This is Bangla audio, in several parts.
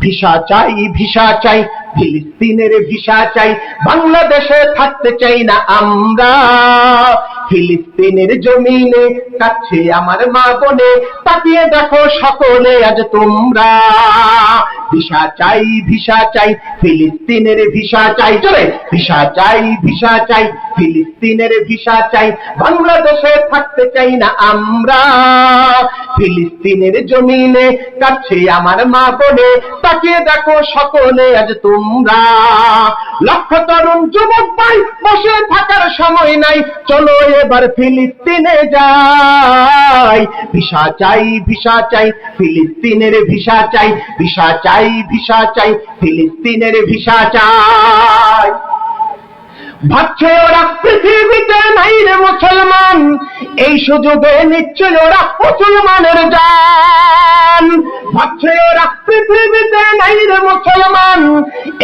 ভিসা চাই, ভিসা চাই, ফিলিস্তিনের ভিসা চাই, বাংলাদেশে থাকতে চাই না আমরা। ফিলিস্তিনের জমিনে কাছে আমার মা বোনে, তাকিয়ে দেখো সকলে আজ তোমরা। ভিসা চাই, ভিসা চাই, ফিলিস্তিনের ভিসা চাই, চলে ভিসা চাই, ভিসা চাই, ফিলিস্তিনের ভিসা চাই, বাংলাদেশে থাকতে চাই না আমরা। ফিলিস্তিনের জমিনে কাছে আমার মা বোনে, তাকিয়ে দেখো সকলে আজ তোমরা। লক্ষ তরুণ যুবক ভাই, বসে থাকার সময় নাই, চলো এবার ফিলিস্তিনে যাই। ভিসা চাই, ভিসা চাই, ফিলিস্তিনের ভিসা চাই, ভিসা চাই, ভিসা চাই, ফিলিস্তিনের ভিসা চাই। ভাবছে ওরা পৃথিবীতে নাই রে মুসলমান, এই সুযোগে নিচ্ছে ওরা মুসলমানের জান। ভাবছে ওরা পৃথিবীতে নাই রে মুসলমান,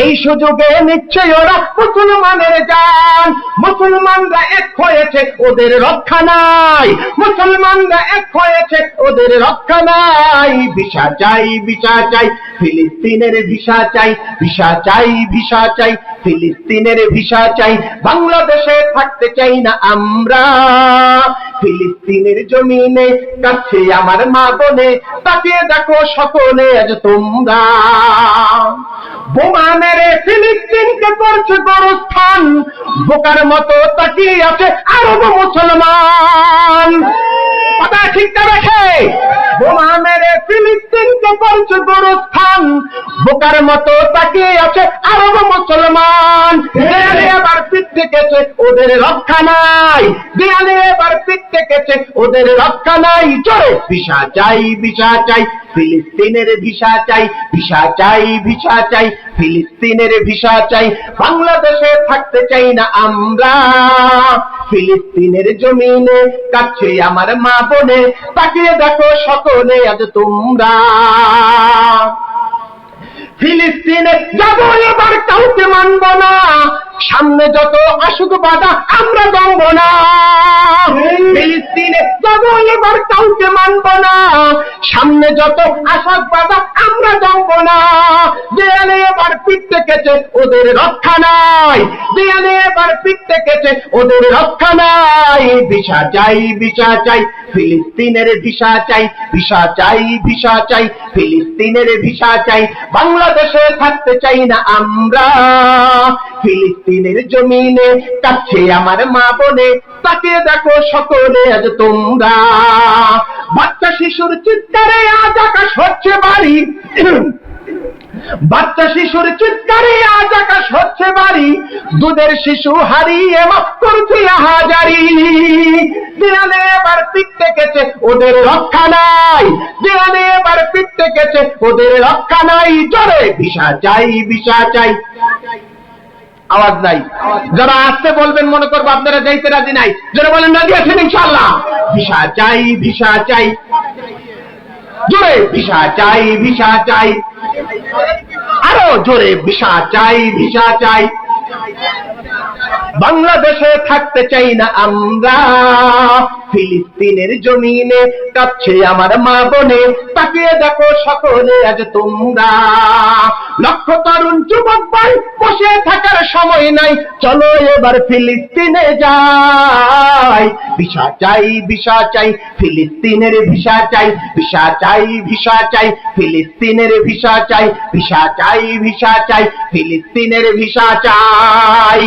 এই সুযোগে নিচ্ছে ওরা মুসলমানের জান। মুসলমানরা এক হয়েছে, ওদের রক্ষা নাই, মুসলমানরা এক হয়েছে, ওদের রক্ষা নাই। ভিসা চাই, ভিসা চাই, ফিলিস্তিনের ভিসা চাই, ভিসা চাই, ভিসা চাই, ফিলিস্তিনের ভিসা চাই, বাংলাদেশে থাকতে চাই না আমরা। ফিলিস্তিনের জমিনে কাছে আমার মা বোনে, তাকিয়ে দেখো সকলে আজ তোমরা। বোমা মেরে ফিলিস্তিনকে করছে গোরস্থান, বোকার মতো তাকিয়ে আছে আরব মুসলমান। কথা ঠিক না রেখে বোমা মেরে ফিলিস্তিনকে করছে গোরস্থান, বোকার মতো তাকিয়ে আছে আরব মুসলমান। দেয়ালে এবার পিঠ থেকেছে, ওদের রক্ষা নাই, দেয়ালে এবার পিঠ থেকেছে, ওদের রক্ষা নাই। চলে ভিসা চাই, ভিসা চাই, ফিলিস্তিনের ভিসা চাই, ভিসা চাই, ভিসা চাই, ফিলিস্তিনের ভিসা চাই, বাংলাদেশে থাকতে চাই না আমরা। ফিলিস্তিনের জমিনে কাছে আমার মা বোনে, তাকিয়ে দেখো সকলে আজ তোমরা। ফিলিস্তিনে যাবো এবার কাউকে মানব না, সামনে যত আসুক বাধা আমরা জমব না। ফিলিস্তিনে যাবো এবার কাউকে মানব না, সামনে যত আসুক বাধা আমরা জমব না। দেয়ালে এবার পিঠ থেকেছে, ওদের রক্ষা নাই, দেয়ালে এবার পিঠ থেকেছে, ওদের রক্ষা নাই। ভিসা চাই, ভিসা চাই, ফিলিস্তিনের ভিসা চাই, ভিসা চাই, ভিসা চাই, ফিলিস্তিনের ভিসা চাই, বাংলাদেশে থাকতে চাই না আমরা। ফিলিস্তিনের জমিনে কাছে আমার মা বোনে, তাকিয়ে দেখো সকলে আজ তোমরা। বাচ্চা শিশুর চিৎকারে আজ আকাশ হচ্ছে বাড়ি, বাচ্চা শিশুর চিৎকারে আজ আকাশ হচ্ছে বাড়ি, দুধের শিশু হারিয়ে মা করছে হাজারি। দেয়ালে এবার পিঠ থেকেছে, ওদের রক্ষা নাই, দেয়ালে এবার পিঠ থেকেছে, ওদের রক্ষা নাই। চলে ভিসা চাই, ভিসা চাই, আওয়াজ নাই। যারা আসতে বলবেন মনে করবো আপনারা যাইতে রাজি নাই, যারা বলেন রাজি আছেন ইনশাআল্লাহ। ভিসা চাই, ভিসা চাই, জোরে ভিসা চাই, ভিসা চাই, আরো জোরে ভিসা চাই, ভিসা চাই, বাংলাদেশে থাকতে চাই না আমরা। ফিলিস্তিনের জমিনে কাছে আমার মা বোনে, তাকিয়ে দেখো সকলে আজ তোমরা। লক্ষ তরুণ যুবক ভাই, বসে থাকার সময় নাই, চলো এবার ফিলিস্তিনে যাই। ভিসা চাই, ভিসা চাই, ফিলিস্তিনের ভিসা চাই, ভিসা চাই, ভিসা চাই, ফিলিস্তিনের ভিসা চাই, ভিসা চাই, ভিসা চাই, ফিলিস্তিনের ভিসা চাই।